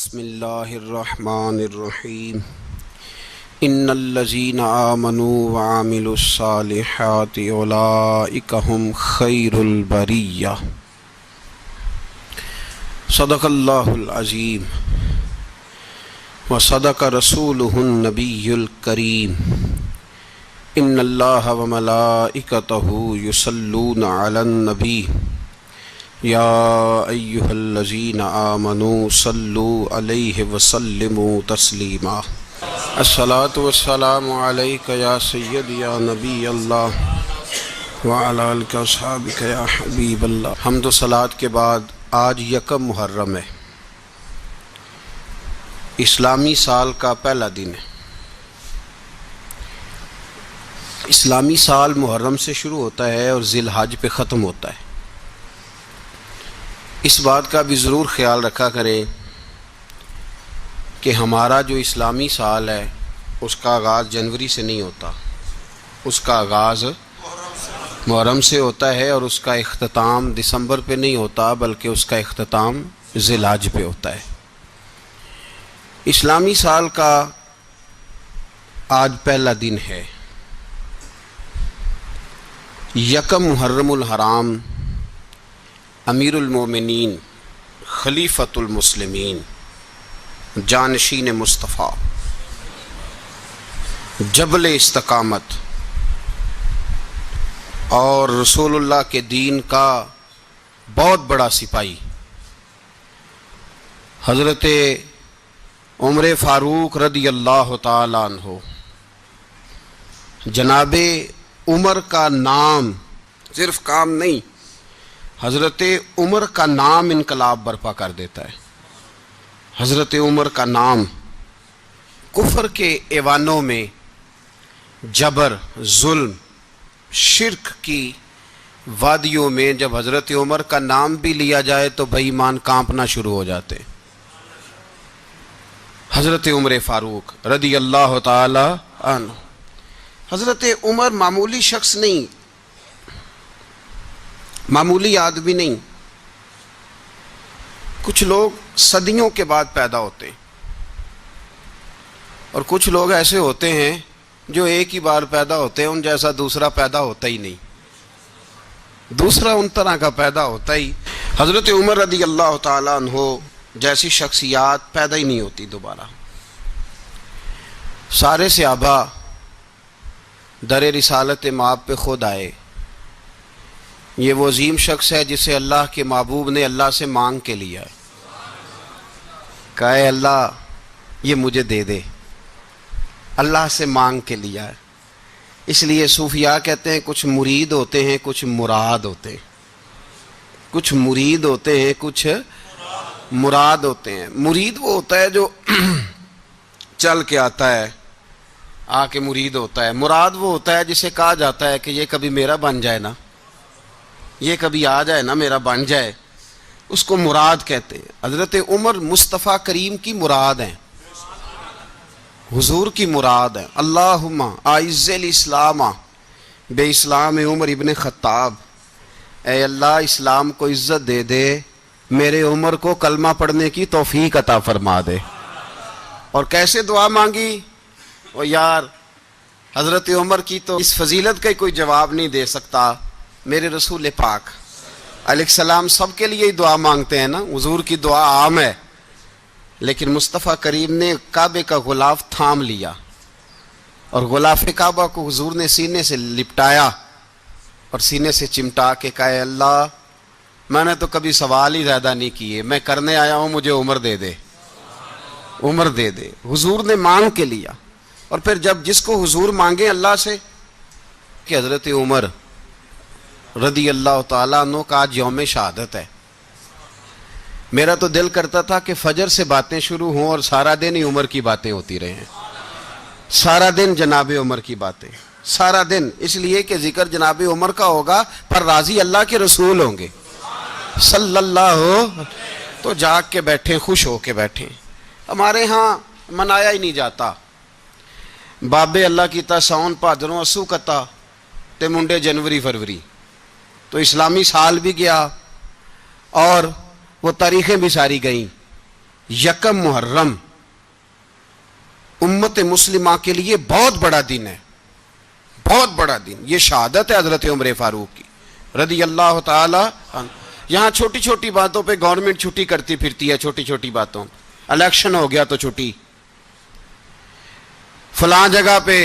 بسم اللہ الرحمن الرحیم ان الذین آمنوا وعملوا الصالحات اولئک هم خیر البریہ صدق اللہ العظیم وصدق رسولہ النبی الکریم ان اللہ وملائکتہ یصلون علی النبی یا ایہا الذین آمنوا صلوا علیہ وسلموا تسلیما الصلاۃ والسلام علیک یا سیدی یا نبی اللہ وعلی آلک واصحابک یا حبیب اللہ۔ حمد و صلاۃ کے بعد آج یکم محرم ہے، اسلامی سال کا پہلا دن ہے۔ اسلامی سال محرم سے شروع ہوتا ہے اور ذی الحج پہ ختم ہوتا ہے۔ اس بات کا بھی ضرور خیال رکھا کریں کہ ہمارا جو اسلامی سال ہے اس کا آغاز جنوری سے نہیں ہوتا، اس کا آغاز محرم سے ہوتا ہے اور اس کا اختتام دسمبر پہ نہیں ہوتا بلکہ اس کا اختتام ذی الحج پہ ہوتا ہے۔ اسلامی سال کا آج پہلا دن ہے، یکم محرم الحرام، امیر المومنین خلیفۃ المسلمین جانشین مصطفیٰ جبل استقامت اور رسول اللہ کے دین کا بہت بڑا سپاہی حضرت عمر فاروق رضی اللہ تعالیٰ عنہ، جناب عمر کا نام صرف کام نہیں، حضرت عمر کا نام انقلاب برپا کر دیتا ہے۔ حضرت عمر کا نام کفر کے ایوانوں میں جبر، ظلم، شرک کی وادیوں میں جب حضرت عمر کا نام بھی لیا جائے تو بے ایمان کانپنا شروع ہو جاتے۔ حضرت عمر فاروق رضی اللہ تعالی عنہ، حضرت عمر معمولی شخص نہیں، معمولی آدمی نہیں۔ کچھ لوگ صدیوں کے بعد پیدا ہوتے ہیں اور کچھ لوگ ایسے ہوتے ہیں جو ایک ہی بار پیدا ہوتے ہیں، ان جیسا دوسرا پیدا ہوتا ہی نہیں، دوسرا ان طرح کا پیدا ہوتا ہی۔ حضرت عمر رضی اللہ تعالیٰ عنہ جیسی شخصیات پیدا ہی نہیں ہوتی دوبارہ۔ سارے صحابہ در رسالت مآب پہ خود آئے۔ یہ وہ عظیم شخص ہے جسے اللہ کے محبوب نے اللہ سے مانگ کے لیا ہے، کہا اے اللہ یہ مجھے دے دے، اللہ سے مانگ کے لیا ہے۔ اس لیے صوفیاء کہتے ہیں کچھ مرید ہوتے ہیں کچھ مراد ہوتے ہیں، کچھ مرید ہوتے ہیں کچھ مراد ہوتے ہیں۔ مرید وہ ہوتا ہے جو چل کے آتا ہے، آ کے مرید ہوتا ہے۔ مراد وہ ہوتا ہے جسے کہا جاتا ہے کہ یہ کبھی میرا بن جائے نا، یہ کبھی آ جائے نا، میرا بن جائے، اس کو مراد کہتے ہیں۔ حضرت عمر مصطفیٰ کریم کی مراد ہیں، حضور کی مراد ہیں۔ اللہم اعز الاسلام بے اسلام عمر ابن خطاب، اے اللہ اسلام کو عزت دے دے، میرے عمر کو کلمہ پڑھنے کی توفیق عطا فرما دے۔ اور کیسے دعا مانگی؟ او یار حضرت عمر کی تو اس فضیلت کا کوئی جواب نہیں دے سکتا، میرے رسول پاک علیہ السلام سب کے لیے ہی دعا مانگتے ہیں نا، حضور کی دعا عام ہے، لیکن مصطفیٰ کریم نے کعبے کا غلاف تھام لیا اور غلاف کعبہ کو حضور نے سینے سے لپٹایا اور سینے سے چمٹا کے کہا اے اللہ میں نے تو کبھی سوال ہی زیادہ نہیں کیے، میں کرنے آیا ہوں، مجھے عمر دے دے، عمر دے دے۔ حضور نے مانگ کے لیا۔ اور پھر جب جس کو حضور مانگے اللہ سے کہ حضرت عمر رضی اللہ تعالیٰ عنہ کا آج یوم شہادت ہے، میرا تو دل کرتا تھا کہ فجر سے باتیں شروع ہوں اور سارا دن ہی عمر کی باتیں ہوتی رہیں، سارا دن جناب عمر کی باتیں، سارا دن، اس لیے کہ ذکر جناب عمر کا ہوگا پر راضی اللہ کے رسول ہوں گے صلی اللہ، تو جاگ کے بیٹھیں، خوش ہو کے بیٹھیں۔ ہمارے ہاں منایا ہی نہیں جاتا، بابے اللہ کیتا ساؤن بھادروں اسو کتا تے منڈے جنوری فروری، تو اسلامی سال بھی گیا اور وہ تاریخیں بھی ساری گئیں۔ یکم محرم امت مسلمہ کے لیے بہت بڑا دن ہے، بہت بڑا دن. یہ شہادت ہے حضرت عمر فاروق کی رضی اللہ تعالی عنہ. یہاں چھوٹی چھوٹی باتوں پہ گورنمنٹ چھٹی کرتی پھرتی ہے، چھوٹی چھوٹی باتوں. الیکشن ہو گیا تو چھٹی، فلاں جگہ پہ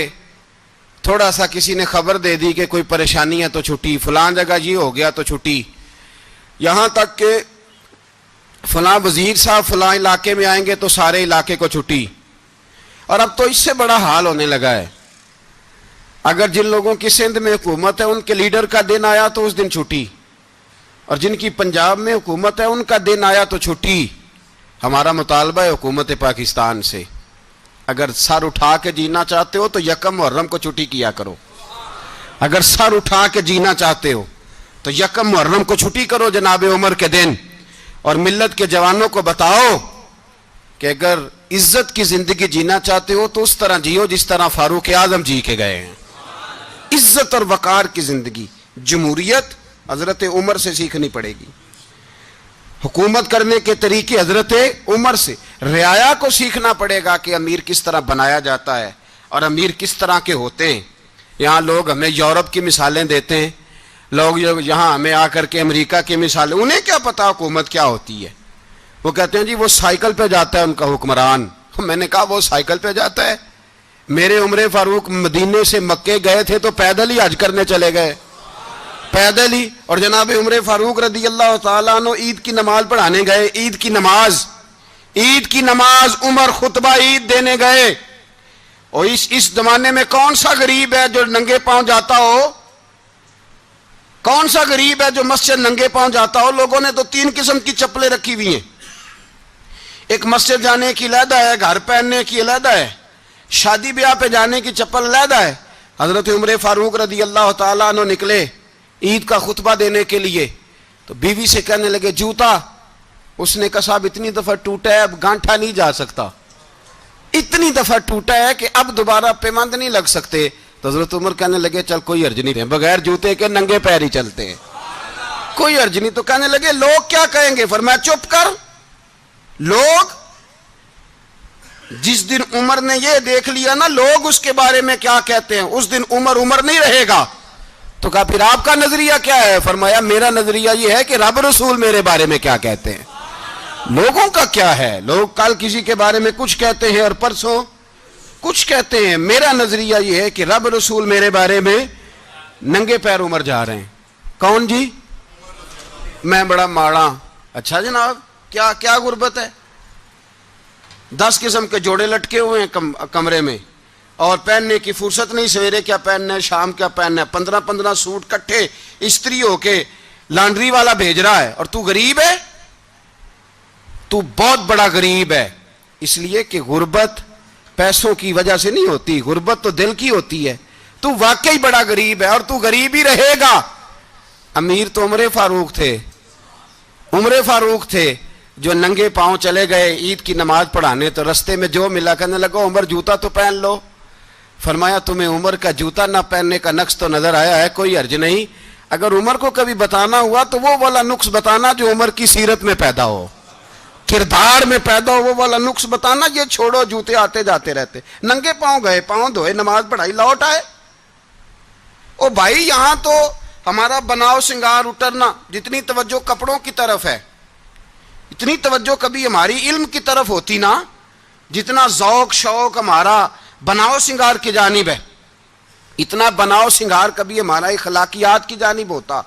تھوڑا سا کسی نے خبر دے دی کہ کوئی پریشانی ہے تو چھٹی، فلاں جگہ یہ ہو گیا تو چھٹی. یہاں تک کہ فلاں وزیر صاحب فلاں علاقے میں آئیں گے تو سارے علاقے کو چھٹی. اور اب تو اس سے بڑا حال ہونے لگا ہے، اگر جن لوگوں کی سندھ میں حکومت ہے ان کے لیڈر کا دن آیا تو اس دن چھٹی، اور جن کی پنجاب میں حکومت ہے ان کا دن آیا تو چھٹی. ہمارا مطالبہ ہے حکومت پاکستان سے، اگر سر اٹھا کے جینا چاہتے ہو تو یکم محرم کو چھٹی کیا کرو. اگر سر اٹھا کے جینا چاہتے ہو تو یکم محرم کو چھٹی کرو جناب عمر کے دن. اور ملت کے جوانوں کو بتاؤ کہ اگر عزت کی زندگی جینا چاہتے ہو تو اس طرح جیو جس طرح فاروق اعظم جی کے گئے ہیں. عزت اور وقار کی زندگی. جمہوریت حضرت عمر سے سیکھنی پڑے گی، حکومت کرنے کے طریقے حضرت عمر سے. رعایا کو سیکھنا پڑے گا کہ امیر کس طرح بنایا جاتا ہے اور امیر کس طرح کے ہوتے ہیں. یہاں لوگ ہمیں یورپ کی مثالیں دیتے ہیں، لوگ یہاں ہمیں آ کر کے امریکہ کی مثالیں، انہیں کیا پتا حکومت کیا ہوتی ہے. وہ کہتے ہیں جی وہ سائیکل پہ جاتا ہے ان کا حکمران. میں نے کہا وہ سائیکل پہ جاتا ہے؟ میرے عمر فاروق مدینے سے مکے گئے تھے تو پیدل ہی حج کرنے چلے گئے، پیدل ہی. اور جناب عمر فاروق رضی اللہ تعالیٰ عنہ عید کی نماز پڑھانے گئے. عید کی نماز عمر خطبہ عید دینے گئے. اور اس زمانے میں کون سا غریب ہے جو ننگے پاؤں جاتا ہو؟ کون سا غریب ہے جو مسجد ننگے پاؤں جاتا ہو؟ لوگوں نے تو 3 قسم کی چپلیں رکھی ہوئی ہیں. ایک مسجد جانے کی علیحدہ ہے، گھر پہننے کی علیحدہ ہے، شادی بیاہ پہ جانے کی چپل علیحدہ ہے. حضرت عمر فاروق رضی اللہ تعالیٰ عنہ نکلے عید کا خطبہ دینے کے لیے تو بیوی سے کہنے لگے جوتا. اس نے کہا صاحب اتنی دفعہ ٹوٹا ہے اب گانٹھا نہیں جا سکتا، اتنی دفعہ ٹوٹا ہے کہ اب دوبارہ پیمند نہیں لگ سکتے. تو حضرت عمر کہنے لگے چل کوئی حرج نہیں، بغیر جوتے کے ننگے پیر ہی چلتے ہیں، کوئی حرج نہیں. تو کہنے لگے لوگ کیا کہیں گے؟ فرمایا چپ کر. لوگ جس دن عمر نے یہ دیکھ لیا نا لوگ اس کے بارے میں کیا کہتے ہیں، اس دن عمر نہیں رہے گا. تو کہا پھر آپ کا نظریہ کیا ہے؟ فرمایا میرا نظریہ یہ ہے کہ رب رسول میرے بارے میں کیا کہتے ہیں. لوگوں کا کیا ہے؟ لوگ کل کسی کے بارے میں کچھ کہتے ہیں اور پرسوں کچھ کہتے ہیں. میرا نظریہ یہ ہے کہ رب رسول میرے بارے میں ننگے پیر عمر جا رہے ہیں. کون جی؟ میں بڑا ماڑا. اچھا جناب کیا غربت ہے؟ 10 قسم کے جوڑے لٹکے ہوئے ہیں کمرے میں اور پہننے کی فرصت نہیں. سویرے کیا پہننا ہے، شام کیا پہننا ہے، 15 سوٹ کٹھے استری ہو کے لانڈری والا بھیج رہا ہے. اور تو غریب ہے، تو بہت بڑا غریب ہے. اس لیے کہ غربت پیسوں کی وجہ سے نہیں ہوتی، غربت تو دل کی ہوتی ہے. تو واقعی بڑا غریب ہے اور تو غریب ہی رہے گا. امیر تو عمر فاروق تھے جو ننگے پاؤں چلے گئے عید کی نماز پڑھانے. تو رستے میں جو ملا کہنے لگا عمر جوتا تو پہن لو. فرمایا تمہیں عمر کا جوتا نہ پہننے کا نقص تو نظر آیا ہے، کوئی حرج نہیں. اگر عمر کو کبھی بتانا ہوا تو وہ والا نقص بتانا جو عمر کی سیرت میں پیدا ہو، کردار میں پیدا ہو، وہ والا نقص بتانا. یہ چھوڑو جوتے آتے جاتے رہتے. ننگے پاؤں گئے، پاؤں دھوئے، نماز پڑھائی، لوٹ آئے. او بھائی یہاں تو ہمارا بناؤ سنگار اٹرنا جتنی توجہ کپڑوں کی طرف ہے اتنی توجہ کبھی ہماری علم کی طرف ہوتی نا، جتنا ذوق شوق ہمارا بناؤ سنگار کی جانب ہے اتنا بناؤ سنگار کبھی ہمارا اخلاقیات کی جانب ہوتا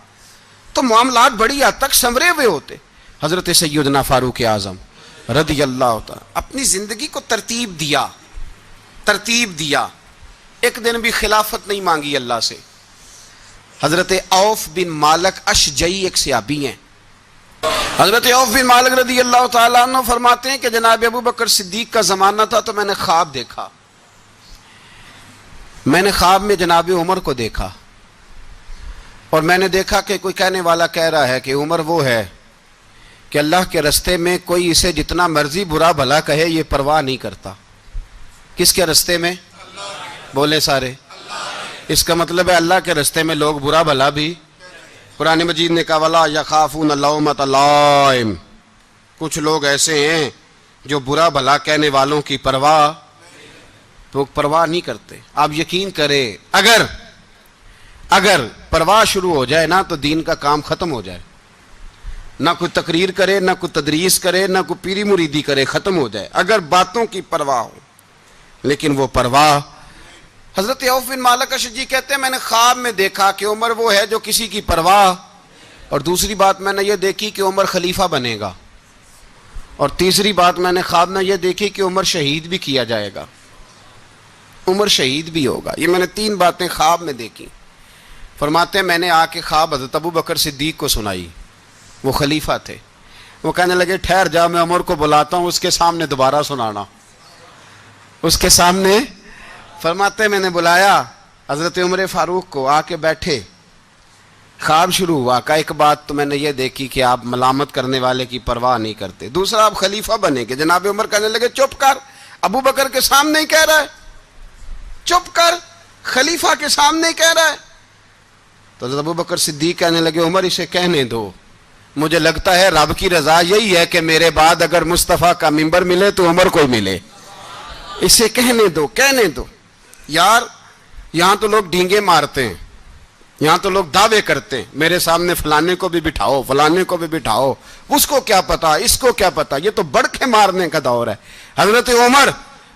تو معاملات بڑی حد تک سنورے ہوئے ہوتے. حضرت سیدنا فاروق اعظم رضی اللہ تعالی اپنی زندگی کو ترتیب دیا. ایک دن بھی خلافت نہیں مانگی اللہ سے. حضرت عوف بن مالک اشجعی ایک صحابی ہیں. حضرت عوف بن مالک رضی اللہ تعالیٰ عنہ فرماتے ہیں کہ جناب ابو بکر صدیق کا زمانہ تھا تو میں نے خواب دیکھا. میں نے خواب میں جناب عمر کو دیکھا اور میں نے دیکھا کہ کوئی کہنے والا کہہ رہا ہے کہ عمر وہ ہے کہ اللہ کے رستے میں کوئی اسے جتنا مرضی برا بھلا کہے یہ پرواہ نہیں کرتا. کس کے رستے میں؟ بولے سارے. اس کا مطلب ہے اللہ کے رستے میں لوگ برا بھلا بھی. قرآن مجید نے کہا وَلَا يَخَافُونَ لَوْمَةَ لَائِمٍ. کچھ لوگ ایسے ہیں جو برا بھلا کہنے والوں کی پرواہ تو پرواہ نہیں کرتے. آپ یقین کریں اگر پرواہ شروع ہو جائے نا تو دین کا کام ختم ہو جائے. نہ کوئی تقریر کرے، نہ کوئی تدریس کرے، نہ کوئی پیری مریدی کرے، ختم ہو جائے اگر باتوں کی پرواہ ہو. لیکن وہ پرواہ، حضرت عوف بن مالک اشجعی کہتے ہیں میں نے خواب میں دیکھا کہ عمر وہ ہے جو کسی کی پرواہ، اور دوسری بات میں نے یہ دیکھی کہ عمر خلیفہ بنے گا، اور تیسری بات میں نے خواب میں یہ دیکھی کہ عمر شہید بھی کیا جائے گا، عمر شہید بھی ہوگا. یہ میں نے 3 باتیں خواب میں دیکھی. فرماتے ہیں میں نے آ کے خواب حضرت ابو بکر صدیق کو سنائی، وہ خلیفہ تھے. وہ کہنے لگے ٹھہر جا، میں عمر کو بلاتا ہوں، اس کے سامنے دوبارہ سنانا، اس کے سامنے. فرماتے ہیں میں نے بلایا حضرت عمر فاروق کو، آ کے بیٹھے، خواب شروع ہوا. کہا ایک بات تو میں نے یہ دیکھی کہ آپ ملامت کرنے والے کی پرواہ نہیں کرتے، دوسرا آپ خلیفہ بنے گے. جناب عمر کہنے لگے چپ کر، ابو بکر کے سامنے ہی کہہ رہا ہے، چپ کر، خلیفہ کے سامنے ہی کہہ رہا ہے. تو حضرت ابو بکر صدیق کہنے لگے عمر اسے کہنے دو، مجھے لگتا ہے رب کی رضا یہی ہے کہ میرے بعد اگر مصطفیٰ کا منبر ملے تو عمر کو ملے، اسے کہنے دو، کہنے دو. یار یہاں تو لوگ ڈینگے مارتے ہیں، یہاں تو لوگ دعوے کرتے ہیں میرے سامنے فلانے کو بھی بٹھاؤ، فلانے کو بھی بٹھاؤ، اس کو کیا پتا، اس کو کیا پتا. یہ تو بڑکے مارنے کا دور ہے. حضرت عمر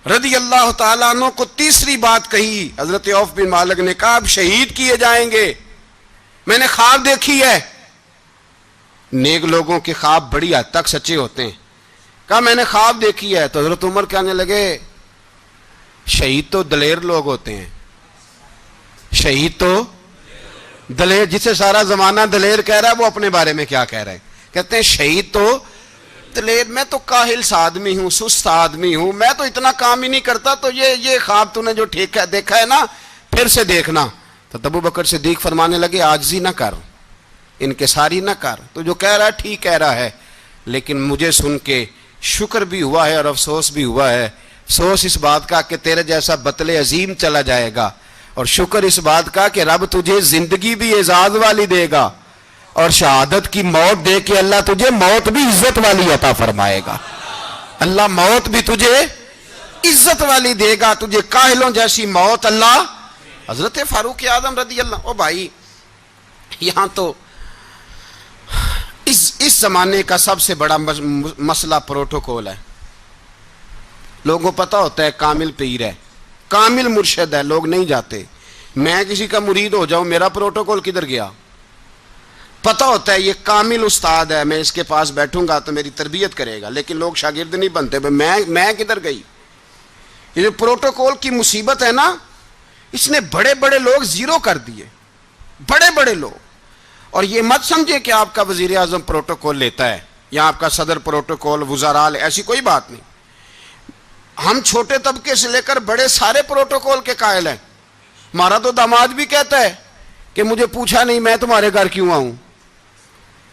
رضی اللہ تعالیٰ عنہ کو تیسری بات کہی. حضرت عوف بن مالک نے کہا آپ شہید کیے جائیں گے، میں نے خواب دیکھی ہے. نیک لوگوں کے خواب بڑی حد تک سچے ہوتے ہیں. کہا میں نے خواب دیکھی ہے. تو حضرت عمر کہنے لگے شہید تو دلیر لوگ ہوتے ہیں، شہید تو دلیر، جسے سارا زمانہ دلیر کہہ رہا ہے وہ اپنے بارے میں کیا کہہ رہے ہیں؟ کہتے ہیں شہید تو دلیر، میں تو کاہل سا آدمی ہوں، سست آدمی ہوں، میں تو اتنا کام ہی نہیں کرتا. تو یہ خواب تو نے جو دیکھا ہے نا پھر سے دیکھنا. تو ابو بکر صدیق فرمانے لگے عاجزی نہ کر، انکساری نہ کر، تو جو کہہ رہا ہے ٹھیک کہہ رہا ہے، لیکن مجھے سن کے شکر بھی ہوا ہے اور افسوس بھی ہوا ہے. افسوس اس بات کا کہ تیرے جیسا بطل عظیم چلا جائے گا، اور شکر اس بات کا کہ رب تجھے زندگی بھی اعزاز والی دے گا، اور شہادت کی موت دے کے اللہ تجھے موت بھی عزت والی عطا فرمائے گا. اللہ موت بھی تجھے عزت والی دے گا، تجھے کاہلوں جیسی موت اللہ. حضرت فاروق اعظم رضی اللہ، او بھائی یہاں تو اس زمانے کا سب سے بڑا مسئلہ پروٹوکول ہے. لوگوں کو پتہ ہوتا ہے کامل پیر ہے، کامل مرشد ہے، لوگ نہیں جاتے. میں کسی کا مرید ہو جاؤں، میرا پروٹوکول کدھر گیا؟ پتہ ہوتا ہے یہ کامل استاد ہے، میں اس کے پاس بیٹھوں گا تو میری تربیت کرے گا، لیکن لوگ شاگرد نہیں بنتے. میں کدھر گئی؟ یہ جو پروٹوکول کی مصیبت ہے نا، اس نے بڑے بڑے لوگ زیرو کر دیے، بڑے بڑے لوگ. اور یہ مت سمجھے کہ آپ کا وزیر اعظم پروٹوکول لیتا ہے یا آپ کا صدر پروٹوکول، وزراء، ایسی کوئی بات نہیں. ہم چھوٹے طبقے سے لے کر بڑے سارے پروٹوکول کے قائل ہیں. ہمارا تو داماد بھی کہتا ہے کہ مجھے پوچھا نہیں میں تمہارے گھر کیوں آؤں.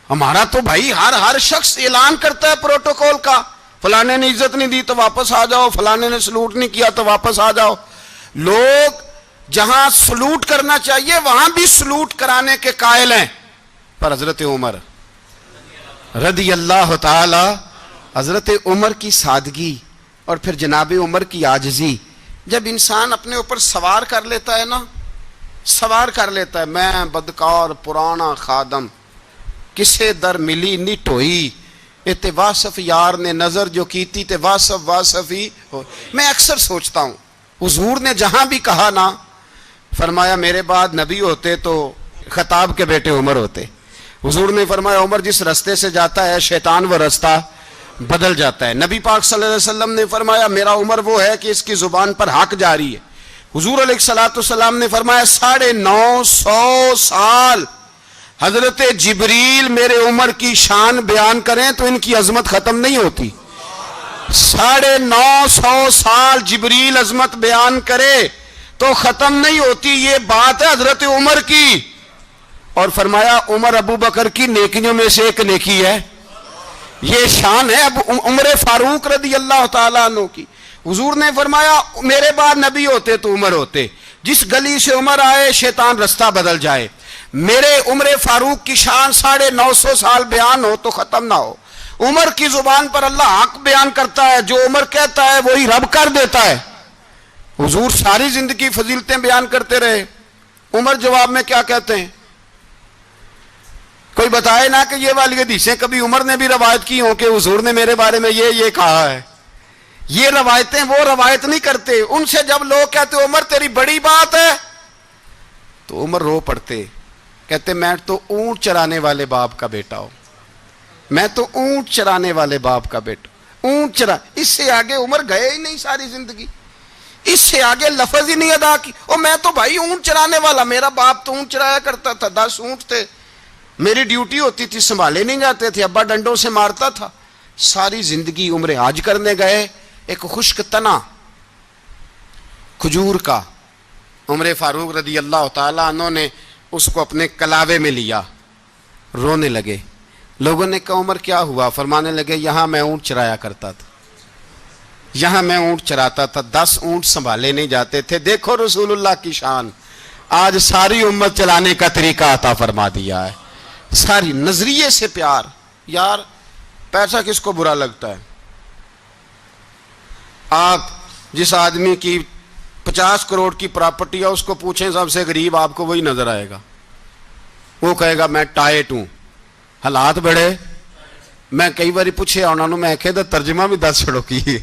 ہمارا تو بھائی ہر شخص اعلان کرتا ہے پروٹوکول کا، فلانے نے عزت نہیں دی تو واپس آ جاؤ، فلانے نے سلوٹ نہیں کیا تو واپس آ جاؤ. لوگ جہاں سلوٹ کرنا چاہیے وہاں بھی سلوٹ کرانے کے قائل ہیں. پر حضرت عمر رضی اللہ تعالی، حضرت عمر کی سادگی اور پھر جناب عمر کی عاجزی، جب انسان اپنے اوپر سوار کر لیتا ہے نا، سوار کر لیتا ہے، میں بدکار پرانا خادم، کسے در ملی نٹ ہوئی، تے واصف یار نے نظر جو کیتی تے واصف ہی ہو. میں اکثر سوچتا ہوں حضور نے جہاں بھی کہا نا، فرمایا میرے بعد نبی ہوتے تو خطاب کے بیٹے عمر ہوتے. حضور نے فرمایا عمر جس رستے سے جاتا ہے شیطان وہ رستہ بدل جاتا ہے. نبی پاک صلی اللہ علیہ وسلم نے فرمایا میرا عمر وہ ہے کہ اس کی زبان پر حق جاری ہے. حضور علیہ السلام نے فرمایا 950 سال حضرت جبریل میرے عمر کی شان بیان کریں تو ان کی عظمت ختم نہیں ہوتی. 950 سال جبریل عظمت بیان کرے تو ختم نہیں ہوتی. یہ بات ہے حضرت عمر کی. اور فرمایا عمر ابو بکر کی نیکیوں میں سے ایک نیکی ہے. یہ شان ہے اب عمر فاروق رضی اللہ تعالیٰ عنہ کی. حضور نے فرمایا میرے بعد نبی ہوتے تو عمر ہوتے. جس گلی سے عمر آئے شیطان رستہ بدل جائے. میرے عمر فاروق کی شان 950 سال بیان ہو تو ختم نہ ہو. عمر کی زبان پر اللہ حق بیان کرتا ہے، جو عمر کہتا ہے وہی رب کر دیتا ہے۔ حضور ساری زندگی فضیلتیں بیان کرتے رہے، عمر جواب میں کیا کہتے ہیں؟ کوئی بتائے نا کہ یہ والی حدیثیں کبھی عمر نے بھی روایت کی ہوں کہ حضور نے میرے بارے میں یہ کہا ہے۔ یہ روایتیں وہ روایت نہیں کرتے، ان سے جب لوگ کہتے عمر تیری بڑی بات ہے تو عمر رو پڑتے، کہتے میں تو اونٹ چرانے والے باپ کا بیٹا ہوں، میں تو اونٹ چرانے والے باپ کا بیٹا، اونٹ چرا۔ اس سے آگے عمر گئے ہی نہیں ساری زندگی، اس سے آگے لفظ ہی نہیں ادا کی۔ اور میں تو بھائی اونٹ چرانے والا، میرا باپ تو اونٹ چرایا کرتا تھا، 10 اونٹ تھے، میری ڈیوٹی ہوتی تھی، سنبھالے نہیں جاتے تھے، ابا ڈنڈوں سے مارتا تھا۔ ساری زندگی عمر حج کرنے گئے، ایک خشک تنا کھجور کا عمر فاروق رضی اللہ تعالیٰ عنہ نے اس کو اپنے کلاوے میں لیا، رونے لگے۔ لوگوں نے کہا عمر کیا ہوا؟ فرمانے لگے یہاں میں اونٹ چرایا کرتا تھا، یہاں میں اونٹ چراتا تھا، 10 اونٹ سنبھالے نہیں جاتے تھے۔ دیکھو رسول اللہ کی شان، آج ساری امت چلانے کا طریقہ عطا فرما دیا ہے، ساری نظریے سے پیار۔ یار پیسہ کس کو برا لگتا ہے؟ آپ جس آدمی کی 50 کروڑ کی پراپرٹی ہے اس کو پوچھیں سب سے غریب، آپ کو وہی نظر آئے گا، وہ کہے گا میں ٹائٹ ہوں۔ حالات بڑے، میں کئی باری پوچھے انہوں نے، میں کہے تو ترجمہ بھی 10 چھڑوں کی،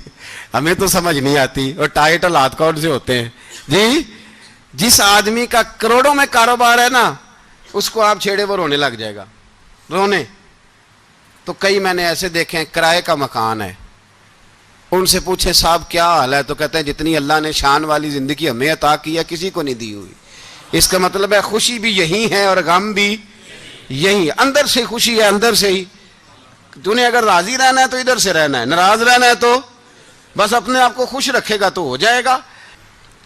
ہمیں تو سمجھ نہیں آتی، اور ٹائٹ حالات کون سے ہوتے ہیں جی؟ جس آدمی کا کروڑوں میں کاروبار ہے نا، اس کو آپ چھیڑے وہ رونے لگ جائے گا، رونے۔ تو کئی میں نے ایسے دیکھے ہیں کرائے کا مکان ہے، ان سے پوچھے صاحب کیا حال ہے، تو کہتے ہیں جتنی اللہ نے شان والی زندگی ہمیں عطا کی ہے کسی کو نہیں دی ہوئی۔ اس کا مطلب ہے خوشی بھی یہی ہے اور غم بھی یہی، اندر سے خوشی ہے، اندر سے ہی۔ تو نے اگر راضی رہنا ہے تو ادھر سے رہنا ہے، ناراض رہنا ہے تو بس اپنے آپ کو خوش رکھے گا تو ہو جائے گا۔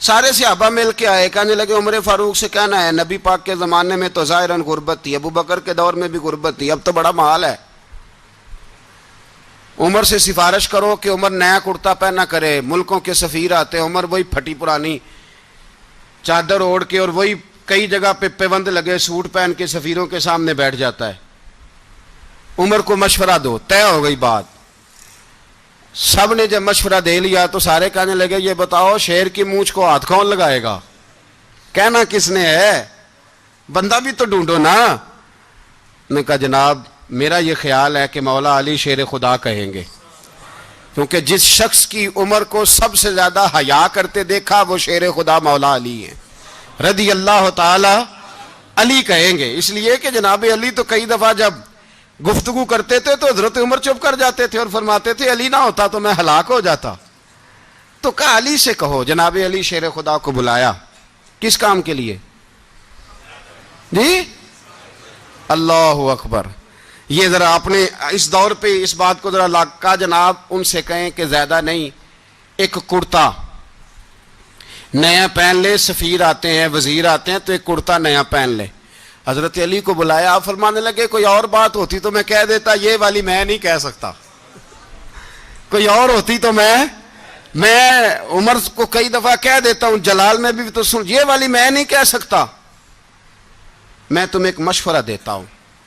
سارے صحابہ مل کے آئے، کہنے لگے عمر فاروق سے کہنا ہے نبی پاک کے زمانے میں تو ظاہراً غربت تھی، ابو بکر کے دور میں بھی غربت تھی، اب تو بڑا محال ہے، عمر سے سفارش کرو کہ عمر نیا کرتا پہنا کرے۔ ملکوں کے سفیر آتے ہیں، عمر وہی پھٹی پرانی چادر اوڑھ کے اور وہی کئی جگہ پہ پیوند لگے سوٹ پہن کے سفیروں کے سامنے بیٹھ جاتا ہے۔ عمر کو مشورہ دو، طے ہو گئی بات۔ سب نے جب مشورہ دے لیا تو سارے کہنے لگے یہ بتاؤ شیر کی مونچھ کو ہاتھ کون لگائے گا؟ کہنا کس نے ہے؟ بندہ بھی تو ڈھونڈو نا۔ نے کہا جناب میرا یہ خیال ہے کہ مولا علی شیر خدا کہیں گے، کیونکہ جس شخص کی عمر کو سب سے زیادہ حیا کرتے دیکھا وہ شیر خدا مولا علی ہیں رضی اللہ تعالی علی کہیں گے۔ اس لیے کہ جناب علی تو کئی دفعہ جب گفتگو کرتے تھے تو حضرت عمر چپ کر جاتے تھے اور فرماتے تھے علی نہ ہوتا تو میں ہلاک ہو جاتا۔ تو کہا علی سے کہو۔ جناب علی شیر خدا کو بلایا، کس کام کے لیے جی؟ اللہ اکبر۔ یہ ذرا آپ نے اس دور پہ اس بات کو ذرا لاکا جناب ان سے کہیں کہ زیادہ نہیں، ایک کرتا نیا پہن لے، سفیر آتے ہیں وزیر آتے ہیں تو ایک کرتا نیا پہن لے۔ حضرت علی کو بلایا، آپ فرمانے لگے کوئی اور بات ہوتی تو میں کہہ دیتا، یہ والی میں نہیں کہہ سکتا، کوئی اور ہوتی تو میں عمر کو کئی دفعہ کہہ دیتا ہوں، جلال میں بھی تو سن، یہ والی میں نہیں کہہ سکتا، میں تمہیں ایک مشورہ دیتا ہوں۔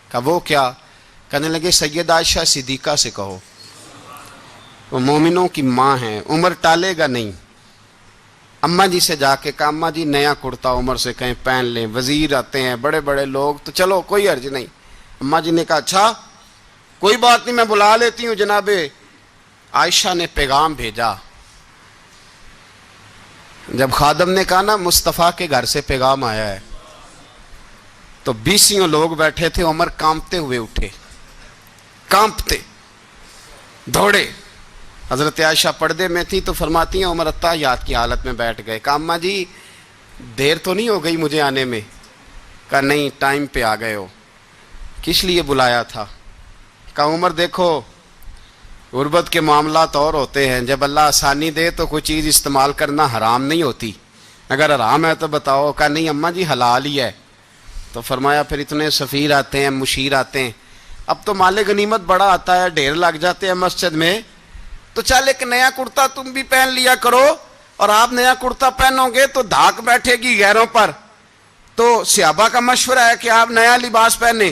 کہا وہ کیا؟ کہنے لگے سیدہ عائشہ صدیقہ سے کہو، وہ مومنوں کی ماں ہیں، عمر ٹالے گا نہیں۔ اماں جی سے جا کے کہا اماں جی نیا کرتا عمر سے کہیں پہن لیں، وزیر آتے ہیں بڑے بڑے لوگ تو چلو کوئی حرج نہیں۔ اماں جی نے کہا اچھا کوئی بات نہیں میں بلا لیتی ہوں۔ جناب عائشہ نے پیغام بھیجا، جب خادم نے کہا نا مصطفیٰ کے گھر سے پیغام آیا ہے تو 20 لوگ بیٹھے تھے، عمر کانپتے ہوئے اٹھے، کانپتے دوڑے۔ حضرت عائشہ پردے میں تھی تو فرماتی ہیں عمر اتحیات کی حالت میں بیٹھ گئے۔ کہا اماں جی دیر تو نہیں ہو گئی مجھے آنے میں؟ کہا نہیں ٹائم پہ آ گئے ہو، کس لیے بلایا تھا؟ کہا عمر دیکھو غربت کے معاملات اور ہوتے ہیں، جب اللہ آسانی دے تو کوئی چیز استعمال کرنا حرام نہیں ہوتی، اگر حرام ہے تو بتاؤ۔ کہا نہیں اماں جی حلال ہی ہے۔ تو فرمایا پھر اتنے سفیر آتے ہیں مشیر آتے ہیں، اب تو مال غنیمت بڑا آتا ہے، ڈھیر لگ جاتے ہیں مسجد میں، تو چل ایک نیا کرتا تم بھی پہن لیا کرو، اور آپ نیا کرتا پہنو گے تو دھاک بیٹھے گی غیروں پر۔ تو صحابہ کا مشورہ ہے کہ آپ نیا لباس پہنے۔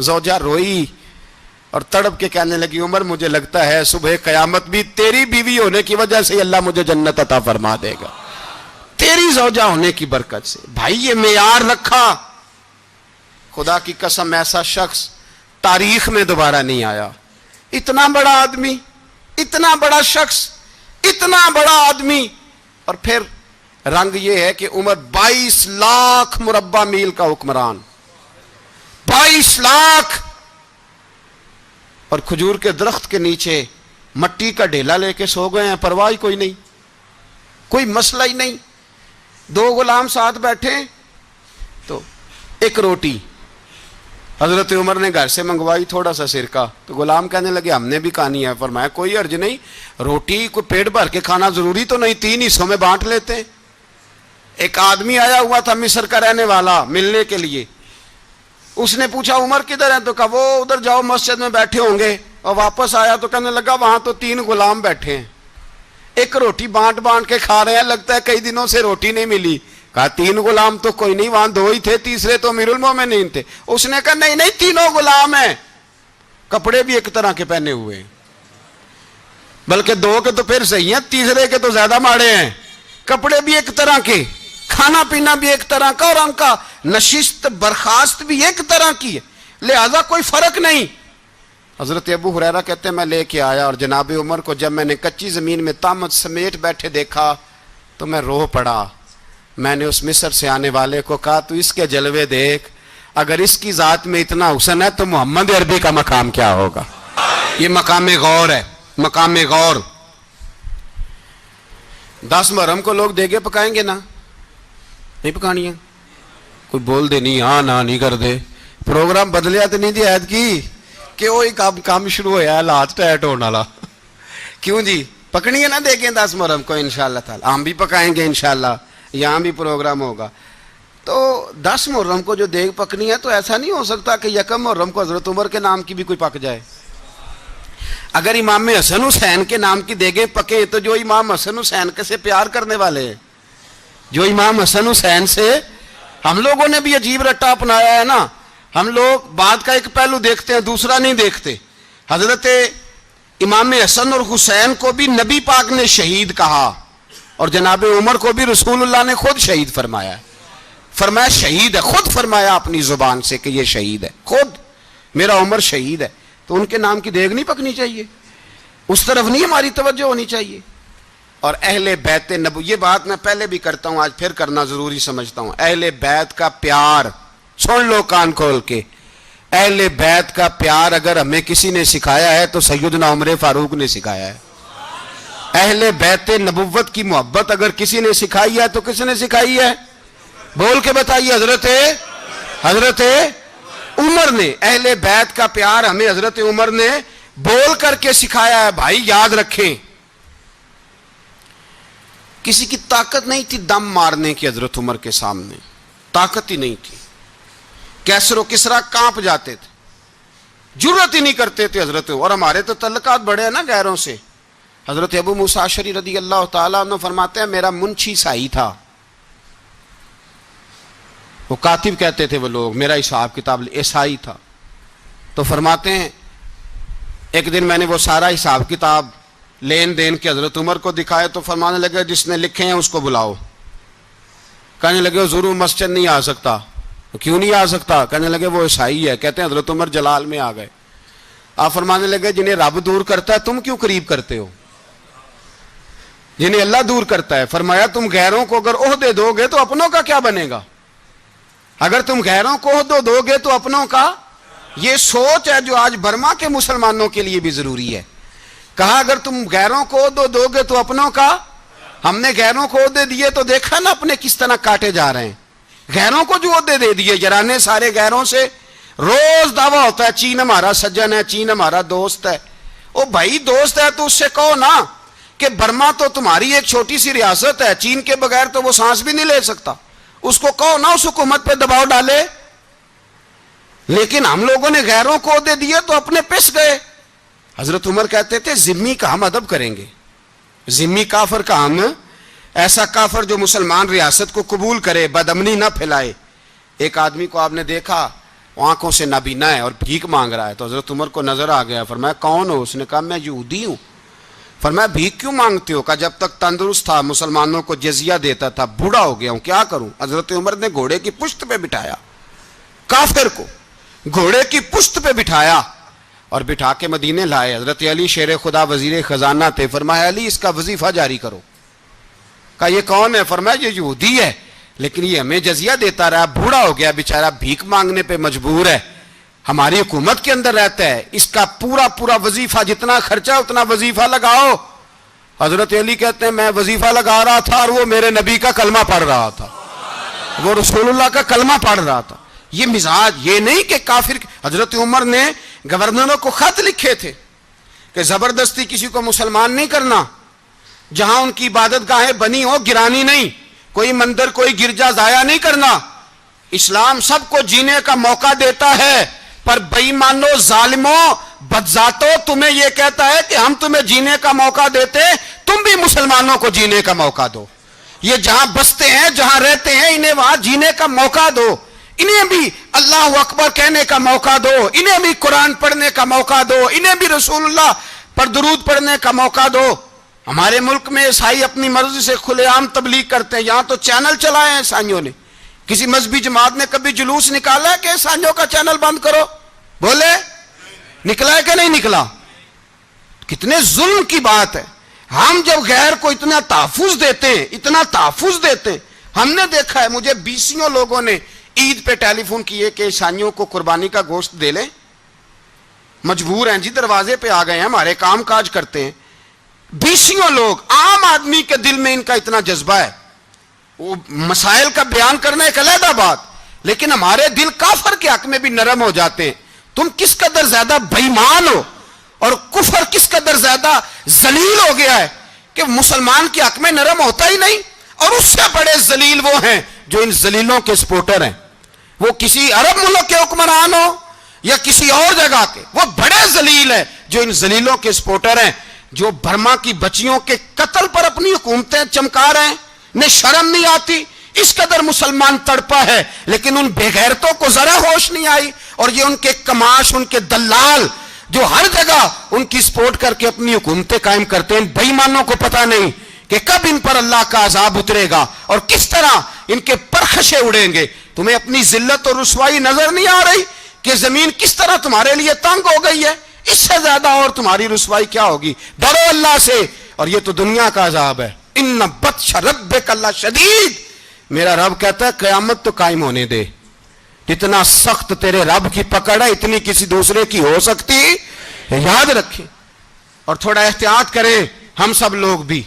زوجہ روئی اور تڑپ کے کہنے لگی عمر مجھے لگتا ہے صبح قیامت بھی تیری بیوی ہونے کی وجہ سے اللہ مجھے جنت عطا فرما دے گا، تیری زوجہ ہونے کی برکت سے۔ بھائی یہ معیار رکھا، خدا کی قسم ایسا شخص تاریخ میں دوبارہ نہیں آیا۔ اتنا بڑا آدمی، اتنا بڑا شخص، اتنا بڑا آدمی، اور پھر رنگ یہ ہے کہ عمر 22 لاکھ مربع میل کا حکمران، 22 لاکھ، اور کھجور کے درخت کے نیچے مٹی کا ڈھیلا لے کے سو گئے ہیں، پرواہ کوئی نہیں، کوئی مسئلہ ہی نہیں۔ 2 غلام ساتھ بیٹھے تو ایک روٹی حضرت عمر نے گھر سے منگوائی، تھوڑا سا سرکہ، تو غلام کہنے لگے ہم نے بھی کھانی ہے۔ فرمایا کوئی حرج نہیں، روٹی کو پیٹ بھر کے کھانا ضروری تو نہیں، 3 حصوں میں بانٹ لیتے ہیں۔ ایک آدمی آیا ہوا تھا مصر کا رہنے والا ملنے کے لیے، اس نے پوچھا عمر کدھر ہے؟ تو کہا وہ ادھر جاؤ مسجد میں بیٹھے ہوں گے، اور واپس آیا تو کہنے لگا وہاں تو 3 غلام بیٹھے ہیں، ایک روٹی بانٹ کے کھا رہے ہیں، لگتا ہے کئی دنوں سے روٹی نہیں ملی۔ کہا 3 غلام تو کوئی نہیں، وہاں 2 ہی تھے، تیسرے تو امیر المومنین تھے۔ اس نے کہا نہیں نہیں 3 غلام ہیں، کپڑے بھی ایک طرح کے پہنے ہوئے ہیں، بلکہ 2 کے تو پھر صحیح ہیں، تیسرے کے تو زیادہ ماڑے ہیں، کپڑے بھی ایک طرح کے، کھانا پینا بھی ایک طرح کا، اور ان کا نشست برخاست بھی ایک طرح کی ہے، لہذا کوئی فرق نہیں۔ حضرت ابو ہریرہ کہتے ہیں میں لے کے آیا، اور جناب عمر کو جب میں نے کچی زمین میں تامت سمیٹ بیٹھے دیکھا تو میں رو پڑا۔ میں نے اس مصر سے آنے والے کو کہا تو اس کے جلوے دیکھ، اگر اس کی ذات میں اتنا حسن ہے تو محمد عربی کا مقام کیا ہوگا؟ یہ مقام غور ہے، مقام غور۔ 10 محرم کو لوگ دیگے پکائیں گے نا؟ نہیں پکانی ہے؟ کوئی بول دے نہیں، ہاں نہ نہیں کر دے، پروگرام بدلیا تو نہیں دی عید کی کہ وہی کام شروع ہوا ہے، لات ٹائٹ ہونے والا۔ کیوں جی پکنی ہے نا دیکھیں 10 محرم کو انشاءاللہ تعالی، ہم بھی پکائیں گے انشاءاللہ، یہاں بھی پروگرام ہوگا۔ تو 10 محرم کو جو دیگ پکنی ہے تو ایسا نہیں ہو سکتا کہ 1 محرم کو حضرت عمر کے نام کی بھی کوئی پک جائے۔ اگر امام حسن حسین کے نام کی دیگیں پکے تو جو امام حسن حسین سے پیار کرنے والے ہیں، جو امام حسن حسین سے، ہم لوگوں نے بھی عجیب رٹا اپنایا ہے نا، ہم لوگ بات کا ایک پہلو دیکھتے ہیں دوسرا نہیں دیکھتے۔ حضرت امام حسن اور حسین کو بھی نبی پاک نے شہید کہا، اور جناب عمر کو بھی رسول اللہ نے خود شہید فرمایا، فرمایا شہید ہے، خود فرمایا اپنی زبان سے کہ یہ شہید ہے، خود میرا عمر شہید ہے۔ تو ان کے نام کی دیگ نہیں پکنی چاہیے، اس طرف نہیں ہماری توجہ ہونی چاہیے۔ اور اہل بیت نبو، یہ بات میں پہلے بھی کرتا ہوں آج پھر کرنا ضروری سمجھتا ہوں، اہل بیت کا پیار، سن لو کان کھول کے، اہل بیت کا پیار اگر ہمیں کسی نے سکھایا ہے تو سیدنا عمر فاروق نے سکھایا ہے۔ اہل بیت نبوت کی محبت اگر کسی نے سکھائی ہے تو کس نے سکھائی ہے؟ بول کے بتائیے، حضرت عمر نے۔ اہل بیت کا پیار ہمیں حضرت عمر نے بول کر کے سکھایا ہے۔ بھائی یاد رکھیں، کسی کی طاقت نہیں تھی دم مارنے کی حضرت عمر کے سامنے، طاقت ہی نہیں تھی، کیسر و کسرا کانپ جاتے تھے، جرأت ہی نہیں کرتے تھے حضرت۔ اور ہمارے تو تعلقات بڑے ہیں نا غیروں سے۔ حضرت ابو موسیٰ اشعری رضی اللہ تعالیٰ عنہ فرماتے ہیں میرا منشی سائی تھا، وہ کاتب کہتے تھے وہ لوگ، میرا حساب کتاب عیسائی تھا۔ تو فرماتے ہیں ایک دن میں نے وہ سارا حساب کتاب لین دین کے حضرت عمر کو دکھائے تو فرمانے لگے جس نے لکھے ہیں اس کو بلاؤ۔ کہنے لگے حضور مسجد نہیں آ سکتا۔ کیوں نہیں آ سکتا؟ کہنے لگے وہ عیسائی ہے۔ کہتے ہیں حضرت عمر جلال میں آ گئے، آپ فرمانے لگے جنہیں رب دور کرتا ہے تم کیوں قریب کرتے ہو؟ جنہیں اللہ دور کرتا ہے۔ فرمایا تم غیروں کو اگر عہدے دو گے تو اپنوں کا کیا بنے گا؟ اگر تم غیروں کو عہدے دو گے تو اپنوں کا، یہ سوچ ہے جو آج برما کے مسلمانوں کے لیے بھی ضروری ہے۔ کہا اگر تم غیروں کو عہدے دو گے تو اپنوں کا۔ ہم نے غیروں کو عہدے دیے تو دیکھا نا اپنے کس طرح کاٹے جا رہے ہیں۔ غیروں کو جو عہدے دے دیے یارانے سارے غیروں سے، روز دعویٰ ہوتا ہے چین ہمارا سجن ہے، چین ہمارا دوست ہے۔ او بھائی دوست ہے تو اس سے کہو نا کہ برما تو تمہاری ایک چھوٹی سی ریاست ہے، چین کے بغیر تو وہ سانس بھی نہیں لے سکتا، اس کو کہو نا اس حکومت پہ دباؤ ڈالے۔ لیکن ہم لوگوں نے غیروں کو عہدے دیے تو اپنے پس گئے۔ حضرت عمر کہتے تھے ذمی کا ہم ادب کریں گے، ذمی کافر کا ہم، ایسا کافر جو مسلمان ریاست کو قبول کرے، بدامنی نہ پھیلائے۔ ایک آدمی کو آپ نے دیکھا آنکھوں سے نابینا ہے اور بھیک مانگ رہا ہے. تو حضرت عمر کو نظر آ گیا. فرمایا کون ہو؟ اس نے کہا میں یہودی ہوں. فرمایا بھیک کیوں مانگتے ہو؟ کہا جب تک تندرست تھا مسلمانوں کو جزیہ دیتا تھا, بوڑھا ہو گیا ہوں کیا کروں. حضرت عمر نے گھوڑے کی پشت پہ بٹھایا, کافر کو گھوڑے کی پشت پہ بٹھایا اور بٹھا کے مدینے لائے. حضرت علی شیر خدا وزیر خزانہ تھے. فرمایا علی اس کا وظیفہ جاری کرو. کہا یہ کون ہے؟ فرمایا یہ یہودی ہے لیکن یہ ہمیں جزیہ دیتا رہا, بوڑھا ہو گیا بیچارہ, بھیک مانگنے پہ مجبور ہے, ہماری حکومت کے اندر رہتا ہے, اس کا پورا وظیفہ جتنا خرچہ اتنا وظیفہ لگاؤ. حضرت علی کہتے ہیں میں وظیفہ لگا رہا تھا اور وہ میرے نبی کا کلمہ پڑھ رہا تھا, وہ رسول اللہ کا کلمہ پڑھ رہا تھا. یہ مزاج, یہ نہیں کہ کافر. حضرت عمر نے گورنروں کو خط لکھے تھے کہ زبردستی کسی کو مسلمان نہیں کرنا, جہاں ان کی عبادت گاہیں بنی ہو گرانی نہیں, کوئی مندر کوئی گرجا ضائع نہیں کرنا. اسلام سب کو جینے کا موقع دیتا ہے, پر بے ایمانو ظالموں بدذاتوں تمہیں یہ کہتا ہے کہ ہم تمہیں جینے کا موقع دیتے, تم بھی مسلمانوں کو جینے کا موقع دو. یہ جہاں بستے ہیں جہاں رہتے ہیں انہیں وہاں جینے کا موقع دو, انہیں بھی اللہ اکبر کہنے کا موقع دو, انہیں بھی قرآن پڑھنے کا موقع دو, انہیں بھی رسول اللہ پر درود پڑھنے کا موقع دو. ہمارے ملک میں عیسائی اپنی مرضی سے کھلے عام تبلیغ کرتے ہیں. یہاں تو چینل چلائے ہیں عیسائیوں نے. کسی مذہبی جماعت نے کبھی جلوس نکالا ہے کہ عیسائیوں کا چینل بند کرو؟ بولے نکلا ہے کہ نہیں نکلا؟ کتنے ظلم کی بات ہے. ہم جب غیر کو اتنا تحفظ دیتے ہیں, ہم نے دیکھا ہے, مجھے بیسیوں لوگوں نے عید پہ ٹیلی فون کیے کہ عیسائیوں کو قربانی کا گوشت دے لیں, مجبور ہیں جی, دروازے پہ آ گئے ہیں, ہمارے کام کاج کرتے ہیں. بیسیوں لوگ, عام آدمی کے دل میں ان کا اتنا جذبہ ہے, وہ مسائل کا بیان کرنا ایک علیحدہ بات, لیکن ہمارے دل کافر کے حق میں بھی نرم ہو جاتے ہیں. تم کس قدر زیادہ بے ایمان ہو اور کفر کس قدر زیادہ ذلیل ہو گیا ہے کہ مسلمان کے حق میں نرم ہوتا ہی نہیں. اور اس سے بڑے ذلیل وہ ہیں جو ان ذلیلوں کے سپورٹر ہیں, وہ کسی عرب ملک کے حکمران ہو یا کسی اور جگہ کے, وہ بڑے ذلیل ہیں جو ان ذلیلوں کے سپورٹر ہیں, جو برما کی بچیوں کے قتل پر اپنی حکومتیں چمکا رہے ہیں. انہیں شرم نہیں آتی, اس قدر مسلمان تڑپا ہے, لیکن ان بے غیرتوں کو ذرا ہوش نہیں آئی. اور یہ ان کے کماش, ان کے دلال جو ہر جگہ ان کی سپورٹ کر کے اپنی حکومتیں قائم کرتے ہیں, بے ایمانوں کو پتہ نہیں کہ کب ان پر اللہ کا عذاب اترے گا اور کس طرح ان کے پرخشے اڑیں گے. تمہیں اپنی ذلت اور رسوائی نظر نہیں آ رہی کہ زمین کس طرح تمہارے لیے تنگ ہو گئی ہے؟ اس سے زیادہ اور تمہاری رسوائی کیا ہوگی؟ ڈرو اللہ سے. اور یہ تو دنیا کا عذاب ہے. ان بطش ربک لشدید, میرا رب کہتا ہے قیامت تو قائم ہونے دے. جتنا سخت تیرے رب کی پکڑ ہے اتنی کسی دوسرے کی ہو سکتی, یاد رکھیں. اور تھوڑا احتیاط کریں ہم سب لوگ بھی,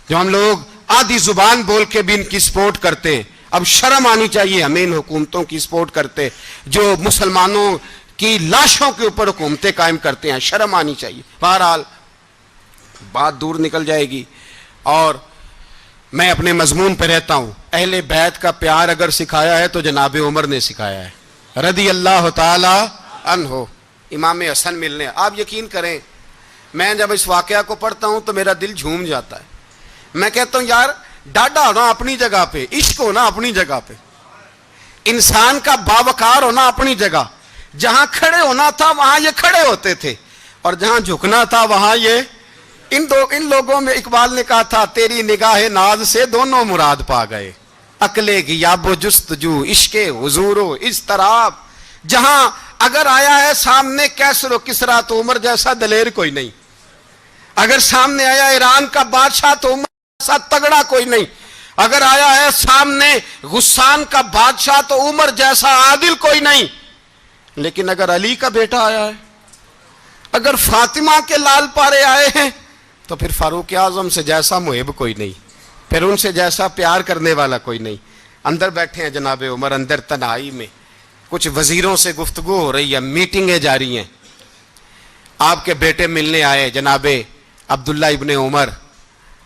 جو ہم لوگ آدھی زبان بول کے بھی ان کی سپورٹ کرتے ہیں. اب شرم آنی چاہیے ہمیں ان حکومتوں کی سپورٹ کرتے جو مسلمانوں کی لاشوں کے اوپر حکومتیں قائم کرتے ہیں, شرم آنی چاہیے. بہرحال بات دور نکل جائے گی اور میں اپنے مضمون پہ رہتا ہوں. اہل بیت کا پیار اگر سکھایا ہے تو جناب عمر نے سکھایا ہے رضی اللہ تعالی عنہ. امام حسن ملنے, آپ یقین کریں میں جب اس واقعہ کو پڑھتا ہوں تو میرا دل جھوم جاتا ہے. میں کہتا ہوں یار ڈاڈا ہونا اپنی جگہ پہ, عشق ہونا اپنی جگہ پہ, انسان کا باوقار ہونا اپنی جگہ. جہاں کھڑے ہونا تھا وہاں یہ کھڑے ہوتے تھے اور جہاں جھکنا تھا وہاں یہ. ان لوگوں میں اقبال نے کہا تھا تیری نگاہ ناز سے دونوں مراد پا گئے, عقل غیاب و جستجو عشق حضور و اضطراب. جہاں اگر آیا ہے سامنے کیسر و کسرا تو عمر جیسا دلیر کوئی نہیں, اگر سامنے آیا ایران کا بادشاہ تو عمر جیسا تگڑا کوئی نہیں, اگر آیا ہے سامنے غسان کا بادشاہ تو عمر جیسا عادل کوئی نہیں. لیکن اگر علی کا بیٹا آیا ہے, اگر فاطمہ کے لال پارے آئے ہیں تو پھر فاروق اعظم سے جیسا محب کوئی نہیں, پھر ان سے جیسا پیار کرنے والا کوئی نہیں. اندر بیٹھے ہیں جناب عمر, اندر تنہائی میں کچھ وزیروں سے گفتگو ہو رہی ہے, میٹنگیں جاری ہیں. آپ کے بیٹے ملنے آئے جناب عبداللہ ابن عمر,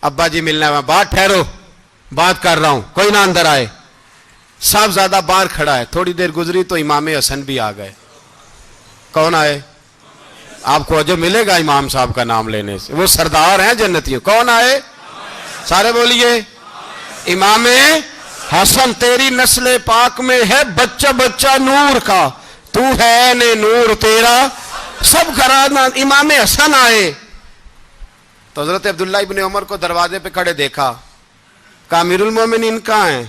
ابا جی ملنے آئے. بات ٹھہرو, بات کر رہا ہوں, کوئی نہ اندر آئے. صاحبزادہ باہر کھڑا ہے. تھوڑی دیر گزری تو امام حسن بھی آ گئے. کون آئے؟ آپ کو جو ملے گا امام صاحب کا نام لینے سے, وہ سردار ہیں جنتیوں. کون آئے؟ سارے بولیے امام حسن. تیری نسل پاک میں ہے بچہ بچہ نور کا, تو ہے نے نور تیرا سب گھرانا. امام حسن آئے تو حضرت عبداللہ ابن عمر کو دروازے پہ کھڑے دیکھا. کہا امیر المومنین کہاں ہیں؟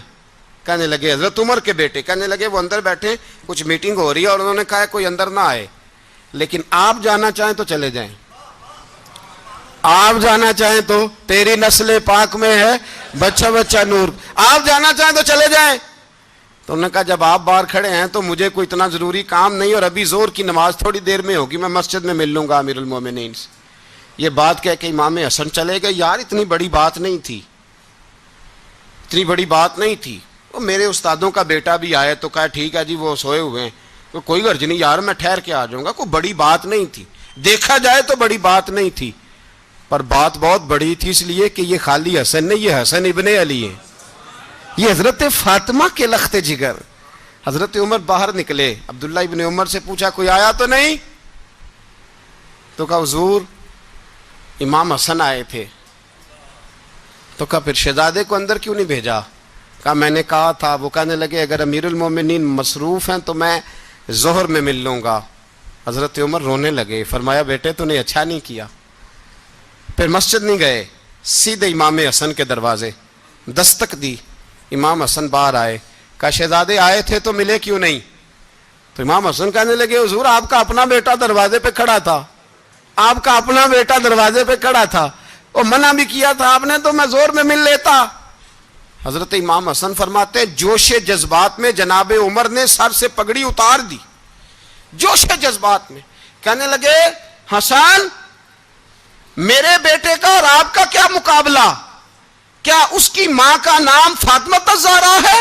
کہنے لگے حضرت عمر کے بیٹے. کہنے لگے وہ اندر بیٹھے, کچھ میٹنگ ہو رہی ہے, اور انہوں نے کہا کوئی اندر نہ آئے, لیکن آپ جانا چاہیں تو چلے جائیں, آپ جانا چاہیں تو, تیری نسل پاک میں ہے بچہ بچہ نور, آپ جانا چاہیں تو چلے جائیں. تو انہوں نے کہا جب آپ باہر کھڑے ہیں تو مجھے کوئی اتنا ضروری کام نہیں, اور ابھی زور کی نماز تھوڑی دیر میں ہوگی, میں مسجد میں مل لوں گا امیر المومنین سے. یہ بات کہہ کے امام حسن چلے گئے. یار اتنی بڑی بات نہیں تھی, اتنی بڑی بات نہیں تھی. وہ میرے استادوں کا بیٹا بھی آئے تو کہا ٹھیک ہے جی وہ سوئے ہوئے ہیں, تو کوئی غرض نہیں یار میں ٹھہر کے آ جاؤں گا, کوئی بڑی بات نہیں تھی. دیکھا جائے تو بڑی بات نہیں تھی, پر بات بہت بڑی تھی, اس لیے کہ یہ خالی حسن نہیں, یہ حسن ابن علی ہے, یہ حضرت فاطمہ کے لخت جگر. حضرت عمر باہر نکلے, عبداللہ ابن عمر سے پوچھا کوئی آیا تو نہیں؟ تو کہا حضور امام حسن آئے تھے. تو کہا پھر شہزادے کو اندر کیوں نہیں بھیجا؟ کہا میں نے کہا تھا. وہ کہنے لگے اگر امیر المومنین مصروف ہیں تو میں ظہر میں مل لوں گا. حضرت عمر رونے لگے, فرمایا بیٹے تو نے اچھا نہیں کیا. پھر مسجد نہیں گئے, سیدھے امام حسن کے دروازے دستک دی. امام حسن باہر آئے, کہا شہزادے آئے تھے تو ملے کیوں نہیں؟ تو امام حسن کہنے لگے حضور آپ کا اپنا بیٹا دروازے پہ کھڑا تھا, آپ کا اپنا بیٹا دروازے پہ کھڑا تھا, اور منع بھی کیا تھا آپ نے, تو میں زور میں مل لیتا. حضرت امام حسن فرماتے جوش جذبات میں جناب عمر نے سر سے پگڑی اتار دی, جوش جذبات میں. کہنے لگے حسن میرے بیٹے کا اور آپ کا کیا مقابلہ؟ کیا اس کی ماں کا نام فاطمہ الزہرا ہے؟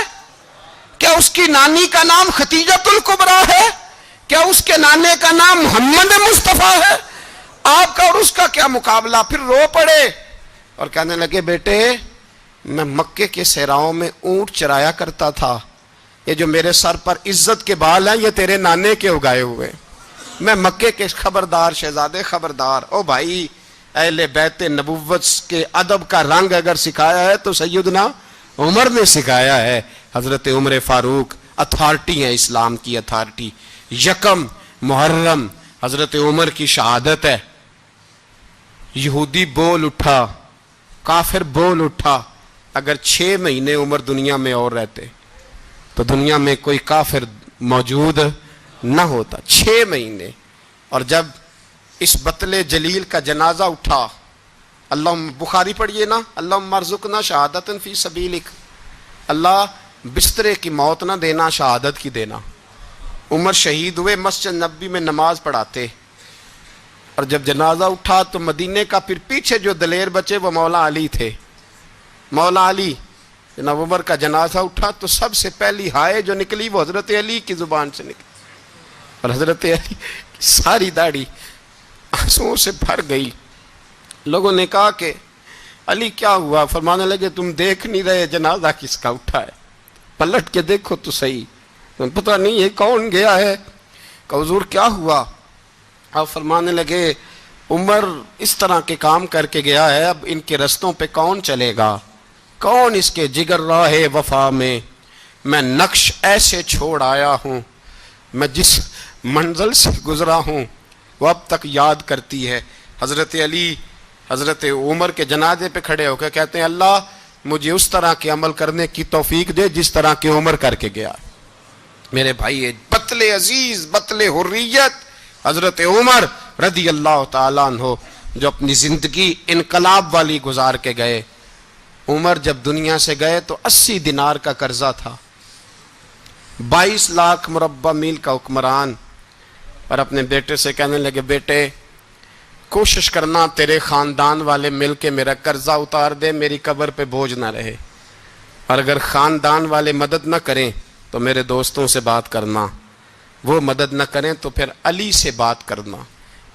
کیا اس کی نانی کا نام خدیجۃ الکبریٰ ہے؟ کیا اس کے نانے کا نام محمد مصطفیٰ ہے؟ آپ کا اور اس کا کیا مقابلہ؟ پھر رو پڑے اور کہنے لگے بیٹے میں مکے کے صحراؤں میں اونٹ چرایا کرتا تھا, یہ جو میرے سر پر عزت کے بال ہیں یہ تیرے نانے کے اگائے ہوئے, میں مکے کے خبردار شہزادے خبردار. او بھائی اہل بیت نبوت کے ادب کا رنگ اگر سکھایا ہے تو سیدنا عمر نے سکھایا ہے. حضرت عمر فاروق اتھارٹی ہے, اسلام کی اتھارٹی. یکم محرم حضرت عمر کی شہادت ہے. یہودی بول اٹھا, کافر بول اٹھا, اگر 6 مہینے عمر دنیا میں اور رہتے تو دنیا میں کوئی کافر موجود نہ ہوتا. 6 مہینے. اور جب اس بطل جلیل کا جنازہ اٹھا, اللہ بخاری پڑھیے نا, اللہم ارزقنا شہادتا فی سبیلک, اللہ بسترے کی موت نہ دینا, شہادت کی دینا. عمر شہید ہوئے, مسجد نبی میں نماز پڑھاتے, اور جب جنازہ اٹھا تو مدینے کا پھر پیچھے جو دلیر بچے وہ مولا علی تھے. مولا علی, جناب عمر کا جنازہ اٹھا تو سب سے پہلی ہائے جو نکلی وہ حضرت علی کی زبان سے نکلی, اور حضرت علی کی ساری داڑھی آنسوؤں سے بھر گئی. لوگوں نے کہا کہ علی کیا ہوا؟ فرمانے لگے تم دیکھ نہیں رہے جنازہ کس کا اٹھا ہے, پلٹ کے دیکھو تو صحیح, تم پتہ نہیں یہ کون گیا ہے. کہ حضور کیا ہوا؟ آپ فرمانے لگے عمر اس طرح کے کام کر کے گیا ہے, اب ان کے رستوں پہ کون چلے گا؟ کون اس کے جگر راہ وفا میں نقش ایسے چھوڑ آیا ہوں, میں جس منزل سے گزرا ہوں وہ اب تک یاد کرتی ہے. حضرت علی حضرت عمر کے جنازے پہ کھڑے ہو کے کہتے ہیں اللہ مجھے اس طرح کے عمل کرنے کی توفیق دے جس طرح کے عمر کر کے گیا. میرے بھائی بطل عزیز, بطل حریت حضرت عمر رضی اللہ تعالیٰ عنہ, جو اپنی زندگی انقلاب والی گزار کے گئے. عمر جب دنیا سے گئے تو 80 دینار کا قرضہ تھا, 22 لاکھ مربع میل کا حکمران, اور اپنے بیٹے سے کہنے لگے بیٹے کوشش کرنا تیرے خاندان والے مل کے میرا قرضہ اتار دے, میری قبر پہ بوجھ نہ رہے, اور اگر خاندان والے مدد نہ کریں تو میرے دوستوں سے بات کرنا, وہ مدد نہ کریں تو پھر علی سے بات کرنا.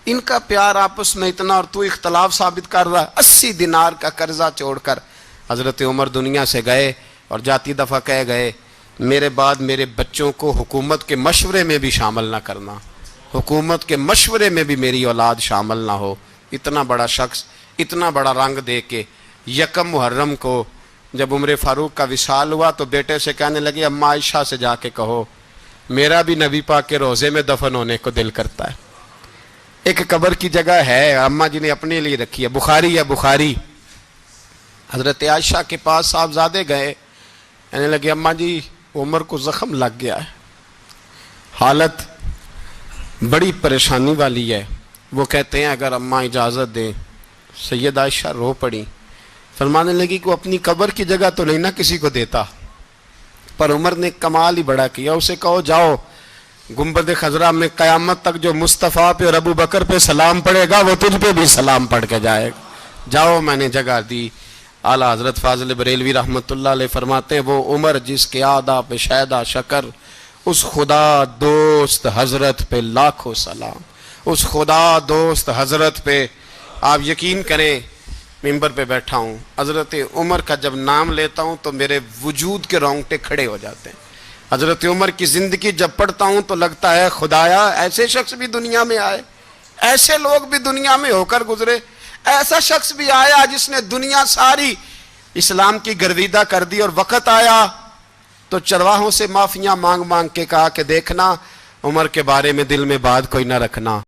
ان کا پیار آپس میں اتنا, اور تو اختلاف ثابت کر رہا. 80 دینار کا قرضہ چھوڑ کر حضرت عمر دنیا سے گئے, اور جاتی دفعہ کہہ گئے میرے بعد میرے بچوں کو حکومت کے مشورے میں بھی شامل نہ کرنا, حکومت کے مشورے میں بھی میری اولاد شامل نہ ہو. اتنا بڑا شخص اتنا بڑا رنگ دے کے یکم محرم کو جب عمر فاروق کا وصال ہوا تو بیٹے سے کہنے لگے اماں عائشہ سے جا کے کہو میرا بھی نبی پاک کے روزے میں دفن ہونے کو دل کرتا ہے۔ ایک قبر کی جگہ ہے، اماں جی نے اپنے لیے رکھی ہے، بخاری ہے بخاری۔ حضرت عائشہ کے پاس صاحبزادے گئے، کہنے لگے اماں جی عمر کو زخم لگ گیا ہے، حالت بڑی پریشانی والی ہے۔ وہ کہتے ہیں اگر اماں اجازت دیں، سید عائشہ رو پڑی، فرمانے لگی کہ وہ اپنی قبر کی جگہ تو نہیں نہ کسی کو دیتا، پر عمر نے کمال ہی بڑا کیا، اسے کہو جاؤ گنبد خضرا میں قیامت تک جو مصطفیٰ پہ اور ابو بکر پہ سلام پڑے گا وہ تجھ پہ بھی سلام پڑھ کے جائے گا، جاؤ میں نے جگہ دی۔ اعلیٰ حضرت فاضل بریلوی رحمۃ اللہ علیہ فرماتے ہیں وہ عمر جس کے آدھا پہ شیدہ شکر، اس خدا دوست حضرت پہ لاکھوں سلام، اس خدا دوست حضرت پہ۔ آپ یقین کریں ممبر پہ بیٹھا ہوں، حضرت عمر کا جب نام لیتا ہوں تو میرے وجود کے رونگٹے کھڑے ہو جاتے ہیں۔ حضرت عمر کی زندگی جب پڑھتا ہوں تو لگتا ہے خدایا ایسے شخص بھی دنیا میں آئے، ایسے لوگ بھی دنیا میں ہو کر گزرے، ایسا شخص بھی آیا جس نے دنیا ساری اسلام کی گرویدہ کر دی، اور وقت آیا تو چرواہوں سے معافیاں مانگ مانگ کے کہا کہ دیکھنا عمر کے بارے میں دل میں بات کوئی نہ رکھنا۔